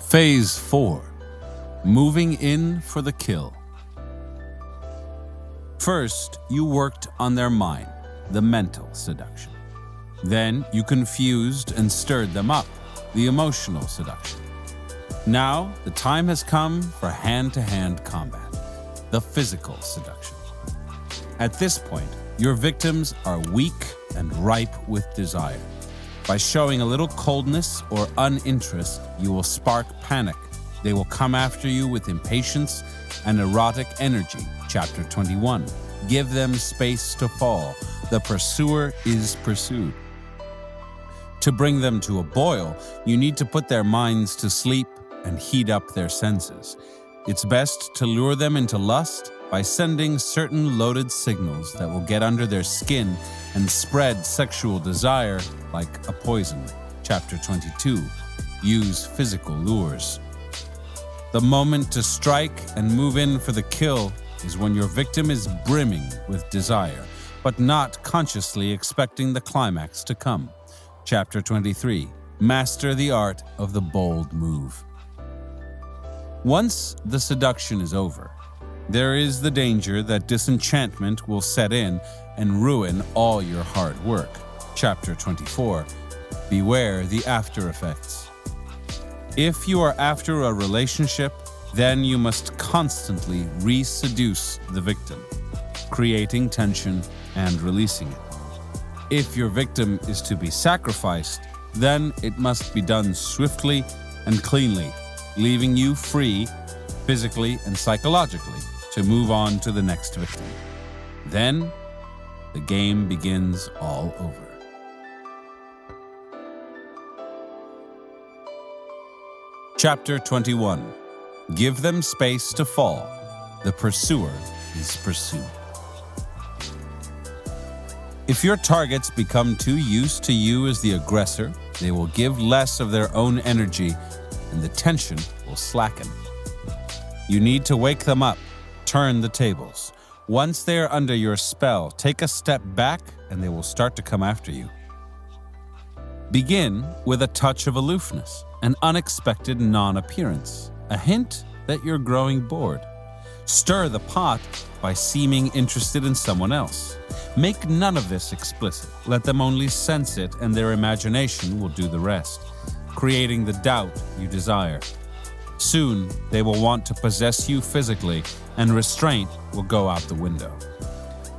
Phase 4. Moving in for the kill. First, you worked on their mind, the mental seduction. Then you confused and stirred them up, the emotional seduction. Now, the time has come for hand-to-hand combat, the physical seduction. At this point, your victims are weak and ripe with desire. By showing a little coldness or uninterest, you will spark panic. They will come after you with impatience and erotic energy. Chapter 21. Give them space to fall. The pursuer is pursued. To bring them to a boil, you need to put their minds to sleep and heat up their senses. It's best to lure them into lust by sending certain loaded signals that will get under their skin and spread sexual desire like a poison. Chapter 22. Use physical lures. The moment to strike and move in for the kill is when your victim is brimming with desire, but not consciously expecting the climax to come. Chapter 23. Master the art of the bold move. Once the seduction is over, there is the danger that disenchantment will set in and ruin all your hard work. Chapter 24. Beware the after effects. If you are after a relationship, then you must constantly re-seduce the victim, creating tension and releasing it. If your victim is to be sacrificed, then it must be done swiftly and cleanly, leaving you free, physically and psychologically, to move on to the next victim. Then, the game begins all over. Chapter 21. Give them space to fall. The pursuer is pursued. If your targets become too used to you as the aggressor, they will give less of their own energy and the tension will slacken. You need to wake them up, turn the tables. Once they are under your spell, take a step back and they will start to come after you. Begin with a touch of aloofness, an unexpected non-appearance, a hint that you're growing bored. Stir the pot by seeming interested in someone else. Make none of this explicit. Let them only sense it and their imagination will do the rest, creating the doubt you desire. Soon, they will want to possess you physically and restraint will go out the window.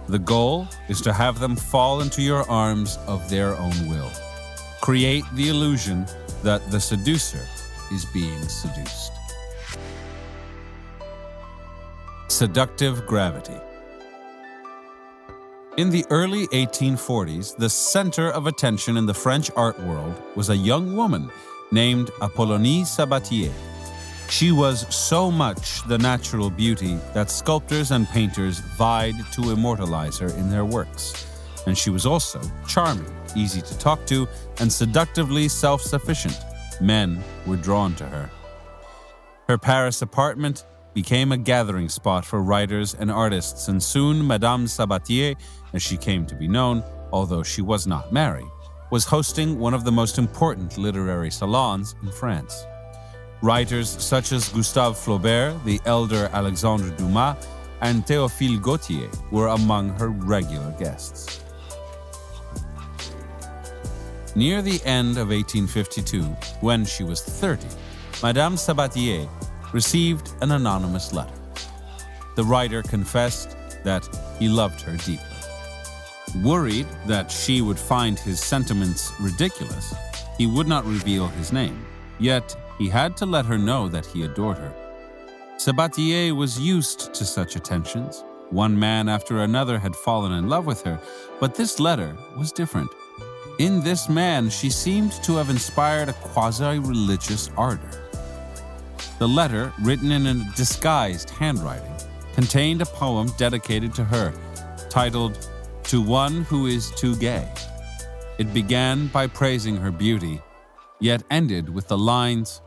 The goal is to have them fall into your arms of their own will. Create the illusion that the seducer is being seduced. Seductive gravity. In the early 1840s, the center of attention in the French art world was a young woman named Apollonie Sabatier. She was so much the natural beauty that sculptors and painters vied to immortalize her in their works. And she was also charming, easy to talk to, and seductively self-sufficient. Men were drawn to her. Her Paris apartment became a gathering spot for writers and artists, and soon Madame Sabatier, as she came to be known, although she was not married, was hosting one of the most important literary salons in France. Writers such as Gustave Flaubert, the elder Alexandre Dumas, and Théophile Gautier were among her regular guests. Near the end of 1852, when she was 30, Madame Sabatier received an anonymous letter. The writer confessed that he loved her deeply. Worried that she would find his sentiments ridiculous, he would not reveal his name, yet he had to let her know that he adored her. Sabatier was used to such attentions. One man after another had fallen in love with her, but this letter was different. In this man, she seemed to have inspired a quasi-religious ardor. The letter, written in a disguised handwriting, contained a poem dedicated to her, titled "To One Who Is Too Gay." It began by praising her beauty, yet ended with the lines,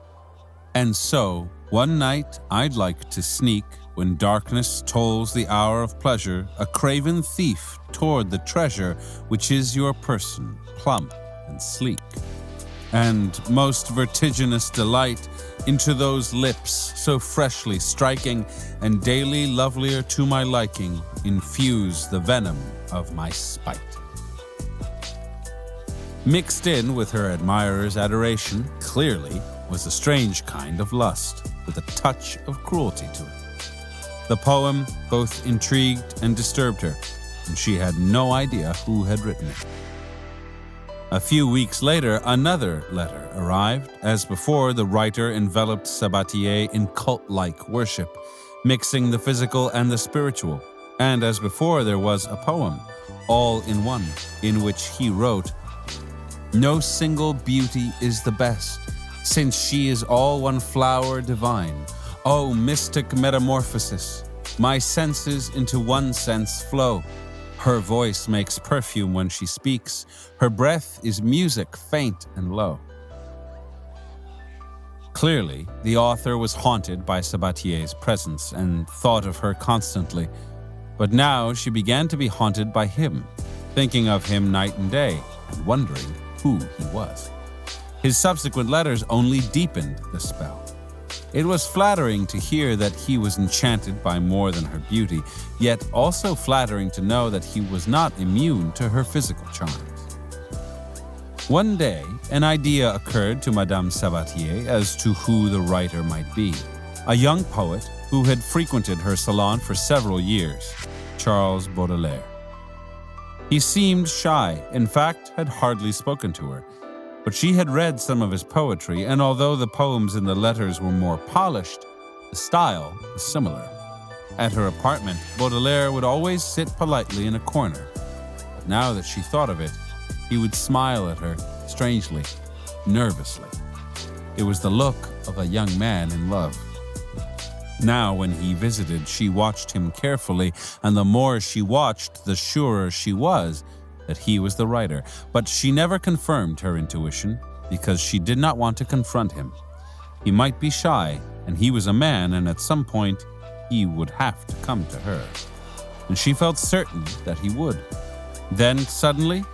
"And so, one night I'd like to sneak, when darkness tolls the hour of pleasure, a craven thief toward the treasure which is your person, plump and sleek." and most vertiginous delight into those lips so freshly striking and daily lovelier to my liking infuse the venom of my spite. Mixed in with her admirer's adoration, clearly, was a strange kind of lust, with a touch of cruelty to it. The poem both intrigued and disturbed her, and she had no idea who had written it. A few weeks later, another letter arrived. As before, the writer enveloped Sabatier in cult-like worship, mixing the physical and the spiritual. And as before, there was a poem, all in one, in which he wrote, "No single beauty is the best, since she is all one flower divine. O mystic metamorphosis, my senses into one sense flow. Her voice makes perfume when she speaks. Her breath is music faint and low." Clearly, the author was haunted by Sabatier's presence and thought of her constantly. But now she began to be haunted by him, thinking of him night and day and wondering who he was. His subsequent letters only deepened the spell. It was flattering to hear that he was enchanted by more than her beauty, yet also flattering to know that he was not immune to her physical charms. One day, an idea occurred to Madame Sabatier as to who the writer might be. A young poet who had frequented her salon for several years, Charles Baudelaire. He seemed shy, in fact, had hardly spoken to her. But she had read some of his poetry, and although the poems in the letters were more polished, the style was similar. At her apartment, Baudelaire would always sit politely in a corner. But now that she thought of it, he would smile at her, strangely, nervously. It was the look of a young man in love. Now, when he visited, she watched him carefully, and the more she watched, the surer she was that he was the writer, but she never confirmed her intuition because she did not want to confront him. He might be shy, and he was a man, and at some point he would have to come to her. And she felt certain that he would. Then, suddenly,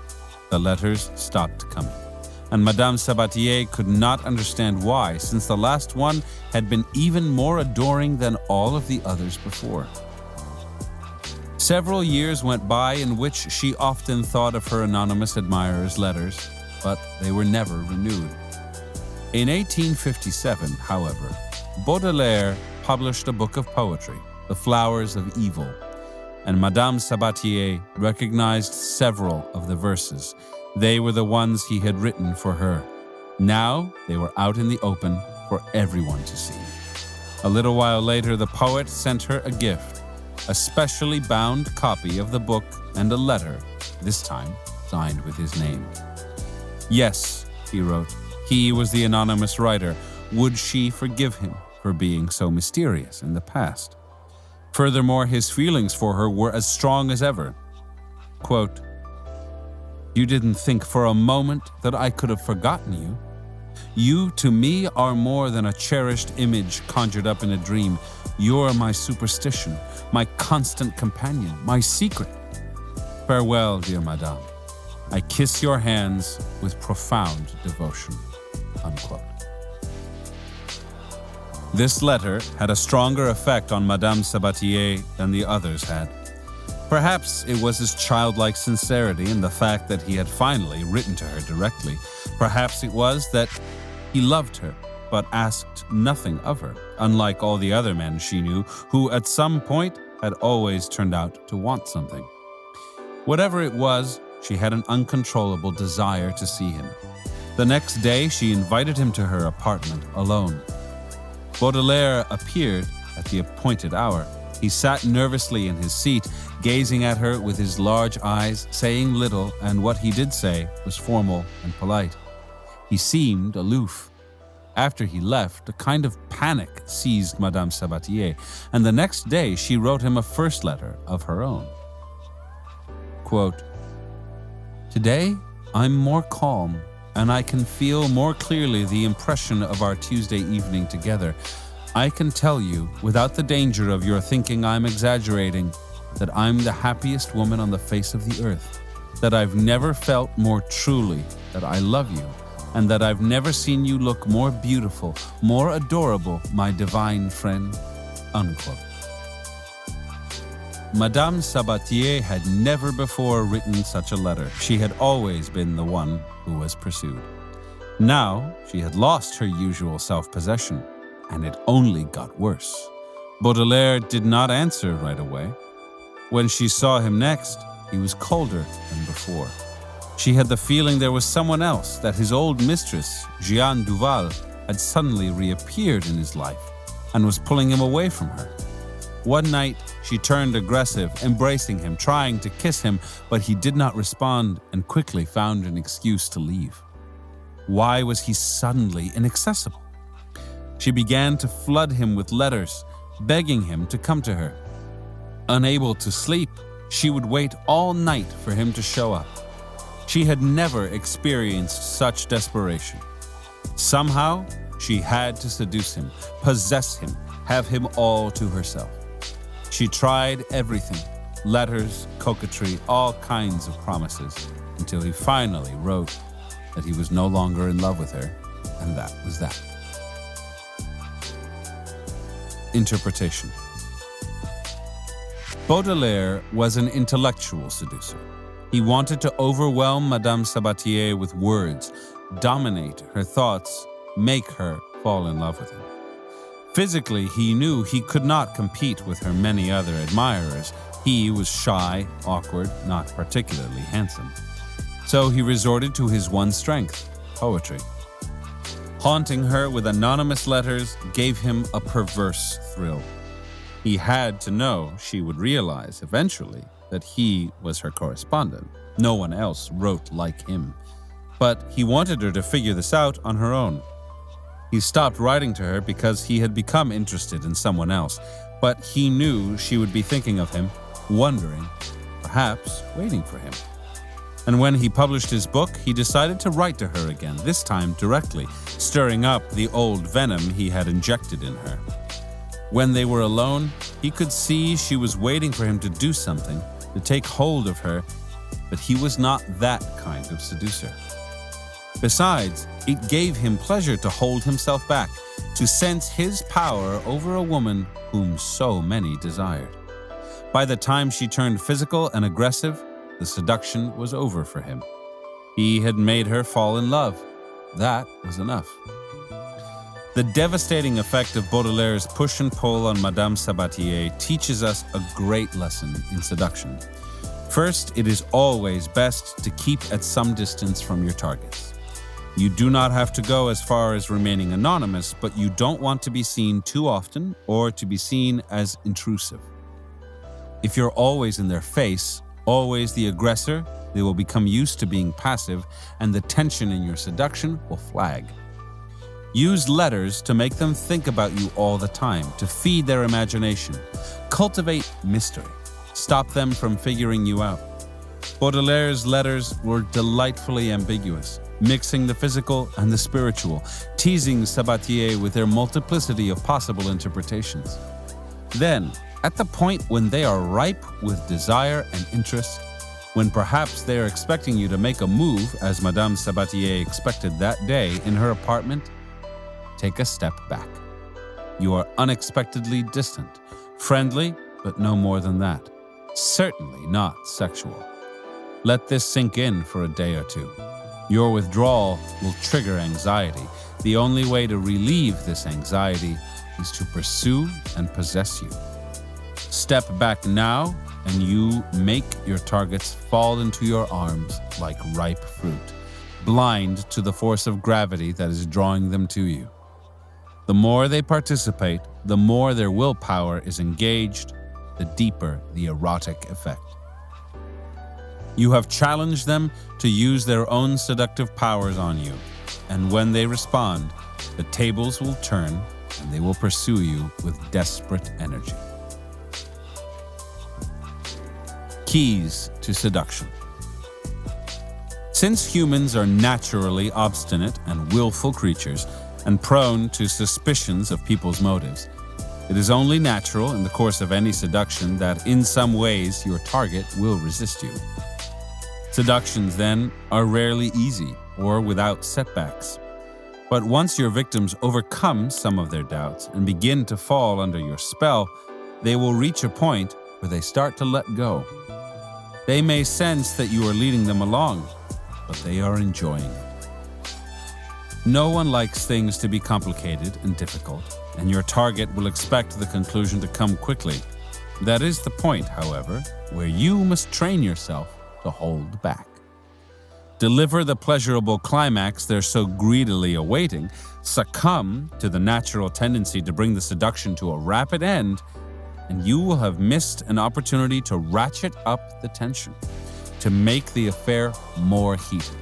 the letters stopped coming, and Madame Sabatier could not understand why, since the last one had been even more adoring than all of the others before. Several years went by in which she often thought of her anonymous admirer's letters, but they were never renewed. In 1857, however, Baudelaire published a book of poetry, The Flowers of Evil, and Madame Sabatier recognized several of the verses. They were the ones he had written for her. Now they were out in the open for everyone to see. A little while later, the poet sent her a gift, a specially bound copy of the book and a letter, this time signed with his name. Yes, he wrote, he was the anonymous writer. Would she forgive him for being so mysterious in the past? Furthermore, his feelings for her were as strong as ever. Quote, "You didn't think for a moment that I could have forgotten you. You, to me, are more than a cherished image conjured up in a dream. You're my superstition, my constant companion, my secret. Farewell, dear Madame. I kiss your hands with profound devotion." Unquote. This letter had a stronger effect on Madame Sabatier than the others had. Perhaps it was his childlike sincerity and the fact that he had finally written to her directly. Perhaps it was that he loved her, but asked nothing of her, unlike all the other men she knew, who at some point had always turned out to want something. Whatever it was, she had an uncontrollable desire to see him. The next day, she invited him to her apartment alone. Baudelaire appeared at the appointed hour. He sat nervously in his seat, gazing at her with his large eyes, saying little, and what he did say was formal and polite. He seemed aloof. After he left, a kind of panic seized Madame Sabatier, and the next day she wrote him a first letter of her own. Quote, "Today, I'm more calm, and I can feel more clearly the impression of our Tuesday evening together. I can tell you, without the danger of your thinking I'm exaggerating, that I'm the happiest woman on the face of the earth, that I've never felt more truly that I love you, and that I've never seen you look more beautiful, more adorable, my divine friend." Unquote. Madame Sabatier had never before written such a letter. She had always been the one who was pursued. Now she had lost her usual self-possession, and it only got worse. Baudelaire did not answer right away. When she saw him next, he was colder than before. She had the feeling there was someone else, that his old mistress, Jeanne Duval, had suddenly reappeared in his life and was pulling him away from her. One night, she turned aggressive, embracing him, trying to kiss him, but he did not respond and quickly found an excuse to leave. Why was he suddenly inaccessible? She began to flood him with letters, begging him to come to her. Unable to sleep, she would wait all night for him to show up. She had never experienced such desperation. Somehow, she had to seduce him, possess him, have him all to herself. She tried everything, letters, coquetry, all kinds of promises, until he finally wrote that he was no longer in love with her, and that was that. Interpretation. Baudelaire was an intellectual seducer. He wanted to overwhelm Madame Sabatier with words, dominate her thoughts, make her fall in love with him. Physically, he knew he could not compete with her many other admirers. He was shy, awkward, not particularly handsome. So he resorted to his one strength, poetry. Haunting her with anonymous letters gave him a perverse thrill. He had to know she would realize eventually that he was her correspondent. No one else wrote like him. But he wanted her to figure this out on her own. He stopped writing to her because he had become interested in someone else, but he knew she would be thinking of him, wondering, perhaps waiting for him. And when he published his book, he decided to write to her again, this time directly, stirring up the old venom he had injected in her. When they were alone, he could see she was waiting for him to do something, to take hold of her, but he was not that kind of seducer. Besides, it gave him pleasure to hold himself back, to sense his power over a woman whom so many desired. By the time she turned physical and aggressive, the seduction was over for him. He had made her fall in love. That was enough. The devastating effect of Baudelaire's push and pull on Madame Sabatier teaches us a great lesson in seduction. First, it is always best to keep at some distance from your targets. You do not have to go as far as remaining anonymous, but you don't want to be seen too often or to be seen as intrusive. If you're always in their face, always the aggressor, they will become used to being passive, and the tension in your seduction will flag. Use letters to make them think about you all the time, to feed their imagination. Cultivate mystery. Stop them from figuring you out. Baudelaire's letters were delightfully ambiguous, mixing the physical and the spiritual, teasing Sabatier with their multiplicity of possible interpretations. Then, at the point when they are ripe with desire and interest, when perhaps they are expecting you to make a move, as Madame Sabatier expected that day in her apartment, take a step back. You are unexpectedly distant, friendly, but no more than that. Certainly not sexual. Let this sink in for a day or two. Your withdrawal will trigger anxiety. The only way to relieve this anxiety is to pursue and possess you. Step back now, and you make your targets fall into your arms like ripe fruit, blind to the force of gravity that is drawing them to you. The more they participate, the more their willpower is engaged, the deeper the erotic effect. You have challenged them to use their own seductive powers on you, and when they respond, the tables will turn and they will pursue you with desperate energy. Keys to seduction. Since humans are naturally obstinate and willful creatures and prone to suspicions of people's motives, it is only natural in the course of any seduction that in some ways your target will resist you. Seductions, then, are rarely easy or without setbacks. But once your victims overcome some of their doubts and begin to fall under your spell, they will reach a point where they start to let go. They may sense that you are leading them along, but they are enjoying it. No one likes things to be complicated and difficult, and your target will expect the conclusion to come quickly. That is the point, however, where you must train yourself to hold back. Deliver the pleasurable climax they're so greedily awaiting, succumb to the natural tendency to bring the seduction to a rapid end, and you will have missed an opportunity to ratchet up the tension, to make the affair more heated.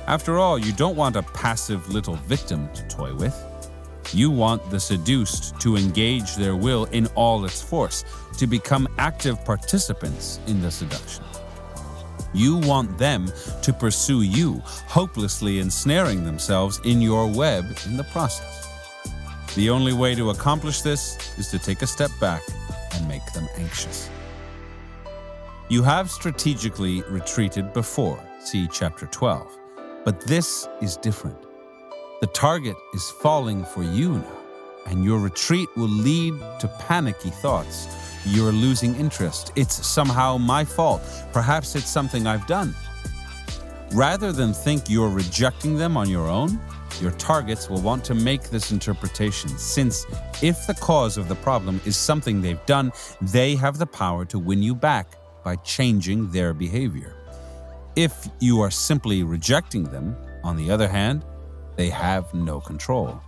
After all, you don't want a passive little victim to toy with. You want the seduced to engage their will in all its force, to become active participants in the seduction. You want them to pursue you, hopelessly ensnaring themselves in your web in the process. The only way to accomplish this is to take a step back and make them anxious. You have strategically retreated before, see Chapter 12, but this is different. The target is falling for you now, and your retreat will lead to panicky thoughts. You're losing interest. It's somehow my fault. Perhaps it's something I've done. Rather than think you're rejecting them on your own, your targets will want to make this interpretation, since if the cause of the problem is something they've done, they have the power to win you back by changing their behavior. If you are simply rejecting them, on the other hand, they have no control.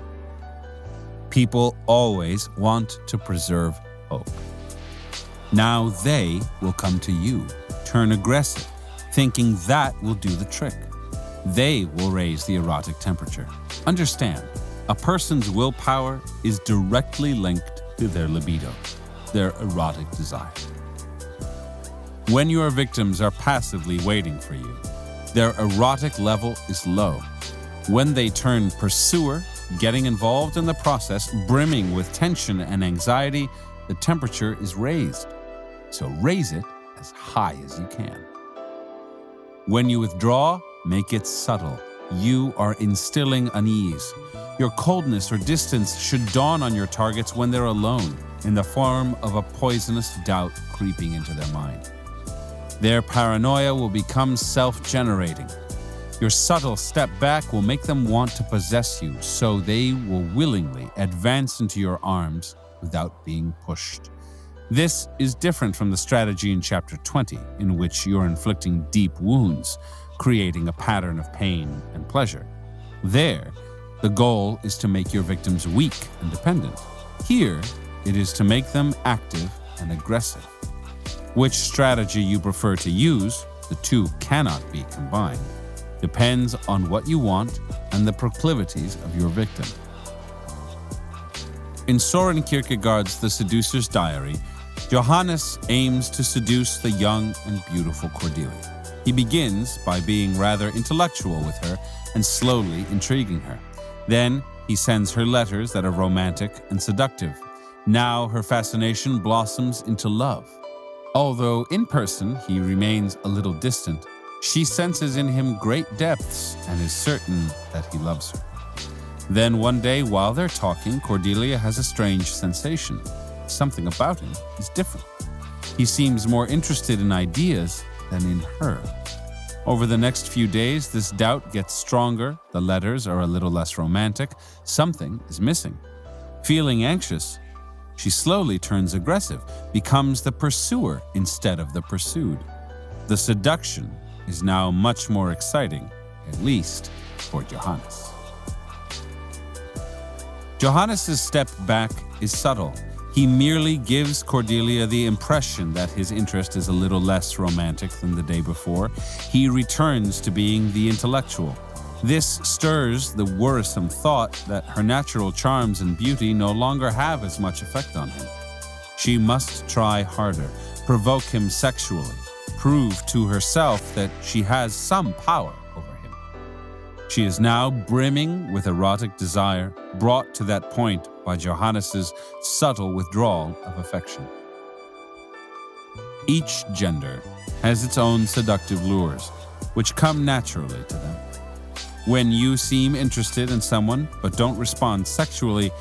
People always want to preserve hope. Now they will come to you, turn aggressive, thinking that will do the trick. They will raise the erotic temperature. Understand, a person's willpower is directly linked to their libido, their erotic desire. When your victims are passively waiting for you, their erotic level is low. When they turn pursuer, getting involved in the process, brimming with tension and anxiety, the temperature is raised. So raise it as high as you can. When you withdraw, make it subtle. You are instilling unease. Your coldness or distance should dawn on your targets when they're alone, in the form of a poisonous doubt creeping into their mind. Their paranoia will become self-generating. Your subtle step back will make them want to possess you, so they will willingly advance into your arms without being pushed. This is different from the strategy in Chapter 20, in which you're inflicting deep wounds, creating a pattern of pain and pleasure. There, the goal is to make your victims weak and dependent. Here, it is to make them active and aggressive. Which strategy you prefer to use, the two cannot be combined, depends on what you want and the proclivities of your victim. In Søren Kierkegaard's The Seducer's Diary, Johannes aims to seduce the young and beautiful Cordelia. He begins by being rather intellectual with her and slowly intriguing her. Then he sends her letters that are romantic and seductive. Now her fascination blossoms into love. Although in person he remains a little distant, she senses in him great depths and is certain that he loves her. Then one day while they're talking, Cordelia has a strange sensation. Something about him is different. He seems more interested in ideas than in her. Over the next few days, this doubt gets stronger. The letters are a little less romantic. Something is missing. Feeling anxious, she slowly turns aggressive, becomes the pursuer instead of the pursued. The seduction is now much more exciting, at least for Johannes. Johannes' step back is subtle. He merely gives Cordelia the impression that his interest is a little less romantic than the day before. He returns to being the intellectual. This stirs the worrisome thought that her natural charms and beauty no longer have as much effect on him. She must try harder, provoke him sexually, prove to herself that she has some power over him. She is now brimming with erotic desire, brought to that point by Johannes' subtle withdrawal of affection. Each gender has its own seductive lures, which come naturally to them. When you seem interested in someone but don't respond sexually,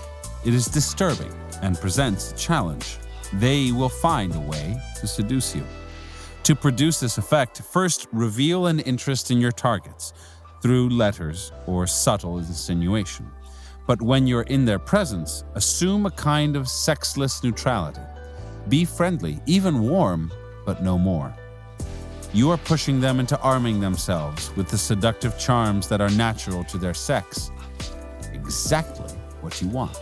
it is disturbing and presents a challenge. They will find a way to seduce you. To produce this effect, first reveal an interest in your targets through letters or subtle insinuation. But when you're in their presence, assume a kind of sexless neutrality. Be friendly, even warm, but no more. You are pushing them into arming themselves with the seductive charms that are natural to their sex. Exactly what you want.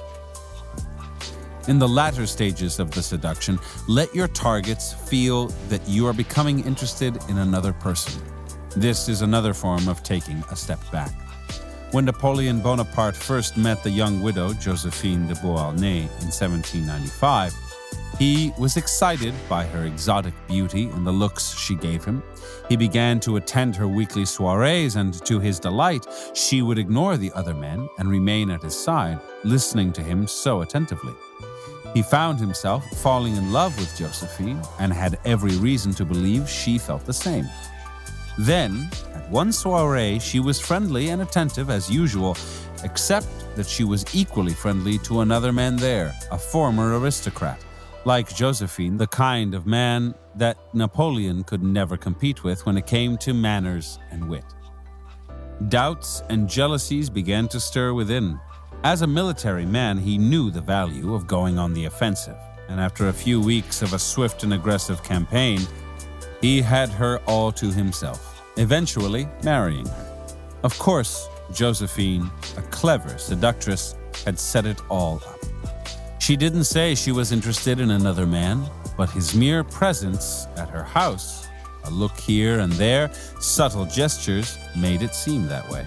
In the latter stages of the seduction, let your targets feel that you are becoming interested in another person. This is another form of taking a step back. When Napoleon Bonaparte first met the young widow Josephine de Beauharnais in 1795, he was excited by her exotic beauty and the looks she gave him. He began to attend her weekly soirees, and to his delight, she would ignore the other men and remain at his side, listening to him so attentively. He found himself falling in love with Josephine and had every reason to believe she felt the same. Then, at one soiree, she was friendly and attentive as usual, except that she was equally friendly to another man there, a former aristocrat. Like Josephine, the kind of man that Napoleon could never compete with when it came to manners and wit. Doubts and jealousies began to stir within. As a military man, he knew the value of going on the offensive, and after a few weeks of a swift and aggressive campaign, he had her all to himself, eventually marrying her. Of course, Josephine, a clever seductress, had set it all up. She didn't say she was interested in another man, but his mere presence at her house, a look here and there, subtle gestures, made it seem that way.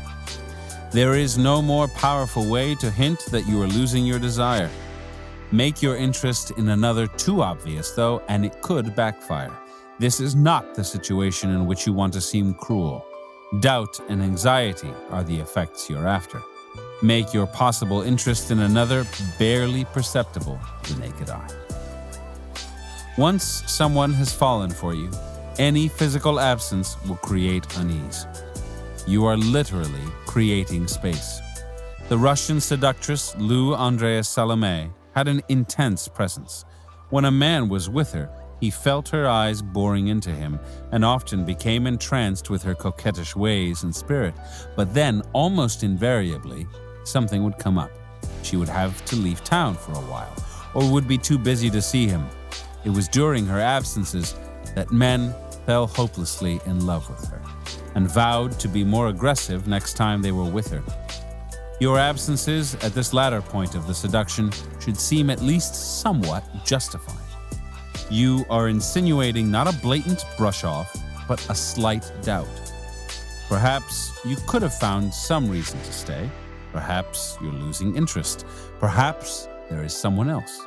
There is no more powerful way to hint that you are losing your desire. Make your interest in another too obvious, though, and it could backfire. This is not the situation in which you want to seem cruel. Doubt and anxiety are the effects you're after. Make your possible interest in another barely perceptible to the naked eye. Once someone has fallen for you, any physical absence will create unease. You are literally creating space. The Russian seductress Lou Andrea Salome had an intense presence. When a man was with her, he felt her eyes boring into him and often became entranced with her coquettish ways and spirit. But then, almost invariably, something would come up. She would have to leave town for a while, or would be too busy to see him. It was during her absences that men fell hopelessly in love with her and vowed to be more aggressive next time they were with her. Your absences at this latter point of the seduction should seem at least somewhat justified. You are insinuating not a blatant brush-off, but a slight doubt. Perhaps you could have found some reason to stay. Perhaps you're losing interest. Perhaps there is someone else.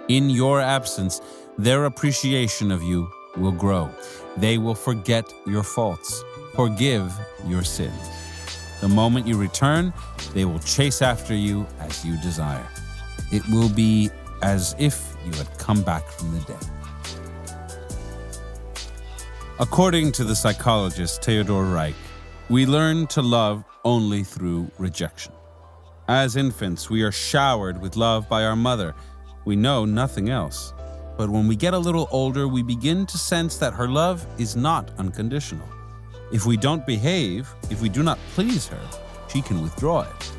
In your absence, their appreciation of you will grow. They will forget your faults, forgive your sins. The moment you return, they will chase after you as you desire. It will be as if you had come back from the dead. According to the psychologist Theodor Reich, we learn to love only through rejection. As infants, we are showered with love by our mother. We know nothing else. But when we get a little older, we begin to sense that her love is not unconditional. If we don't behave, if we do not please her, she can withdraw it.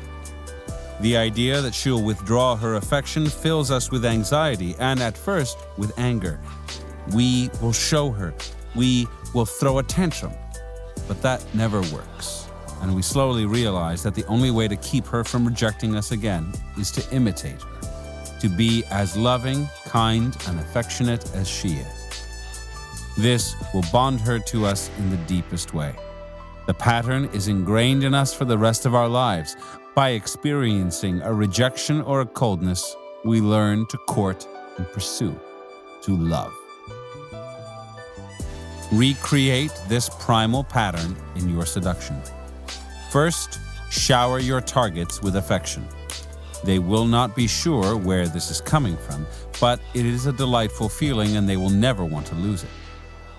The idea that she'll withdraw her affection fills us with anxiety and, at first, with anger. We will show her. We will throw a tantrum. But that never works. And we slowly realize that the only way to keep her from rejecting us again is to imitate her, to be as loving, kind, and affectionate as she is. This will bond her to us in the deepest way. The pattern is ingrained in us for the rest of our lives. By experiencing a rejection or a coldness, we learn to court and pursue, to love. Recreate this primal pattern in your seduction. First, shower your targets with affection. They will not be sure where this is coming from, but it is a delightful feeling and they will never want to lose it.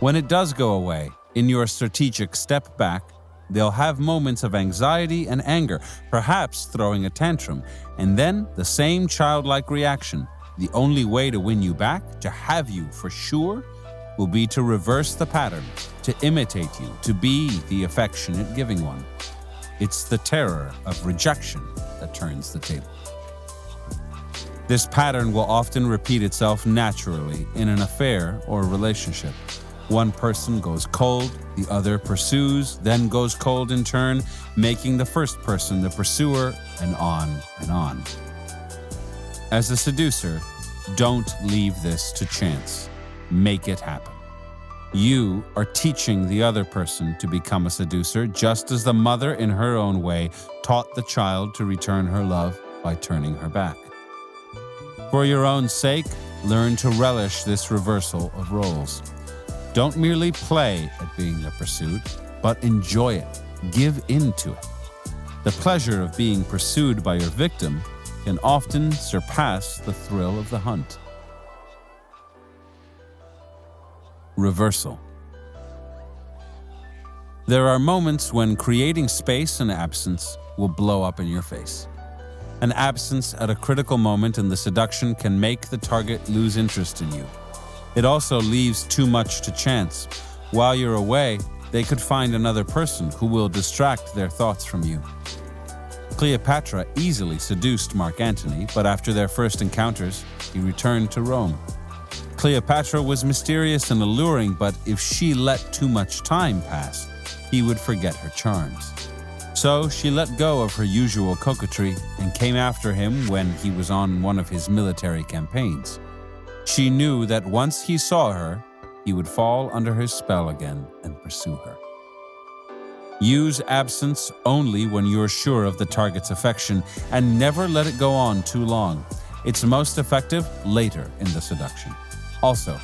When it does go away, in your strategic step back, They'll have moments of anxiety and anger, perhaps throwing a tantrum, and then the same childlike reaction. The only way to win you back, to have you for sure, will be to reverse the pattern, to imitate you, to be the affectionate giving one. It's the terror of rejection that turns the table. This pattern will often repeat itself naturally in an affair or relationship. One person goes cold, the other pursues, then goes cold in turn, making the first person the pursuer, and on and on. As a seducer, don't leave this to chance. Make it happen. You are teaching the other person to become a seducer, just as the mother in her own way taught the child to return her love by turning her back. For your own sake, learn to relish this reversal of roles. Don't merely play at being the pursued, but enjoy it. Give in to it. The pleasure of being pursued by your victim can often surpass the thrill of the hunt. Reversal. There are moments when creating space and absence will blow up in your face. An absence at a critical moment in the seduction can make the target lose interest in you. It also leaves too much to chance. While you're away, they could find another person who will distract their thoughts from you. Cleopatra easily seduced Mark Antony, but after their first encounters, he returned to Rome. Cleopatra was mysterious and alluring, but if she let too much time pass, he would forget her charms. So she let go of her usual coquetry and came after him when he was on one of his military campaigns. She knew that once he saw her, he would fall under her spell again and pursue her. Use absence only when you're sure of the target's affection, and never let it go on too long. It's most effective later in the seduction. Also,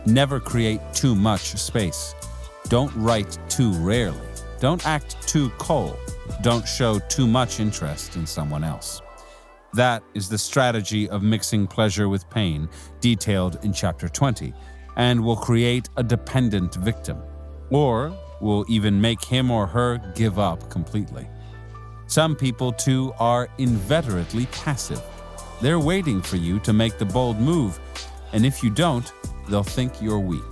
never create too much space. Don't write too rarely. Don't act too cold. Don't show too much interest in someone else. That is the strategy of mixing pleasure with pain, detailed in Chapter 20, and will create a dependent victim, or will even make him or her give up completely. Some people, too, are inveterately passive. They're waiting for you to make the bold move, and if you don't, they'll think you're weak.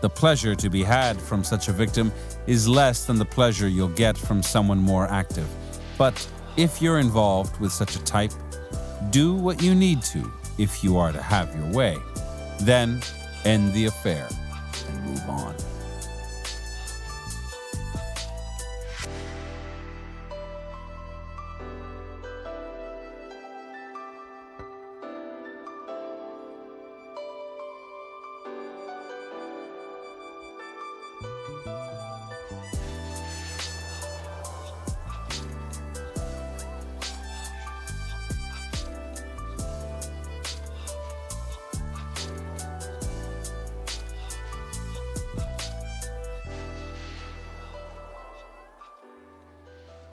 The pleasure to be had from such a victim is less than the pleasure you'll get from someone more active. But if you're involved with such a type, do what you need to if you are to have your way. Then end the affair and move on.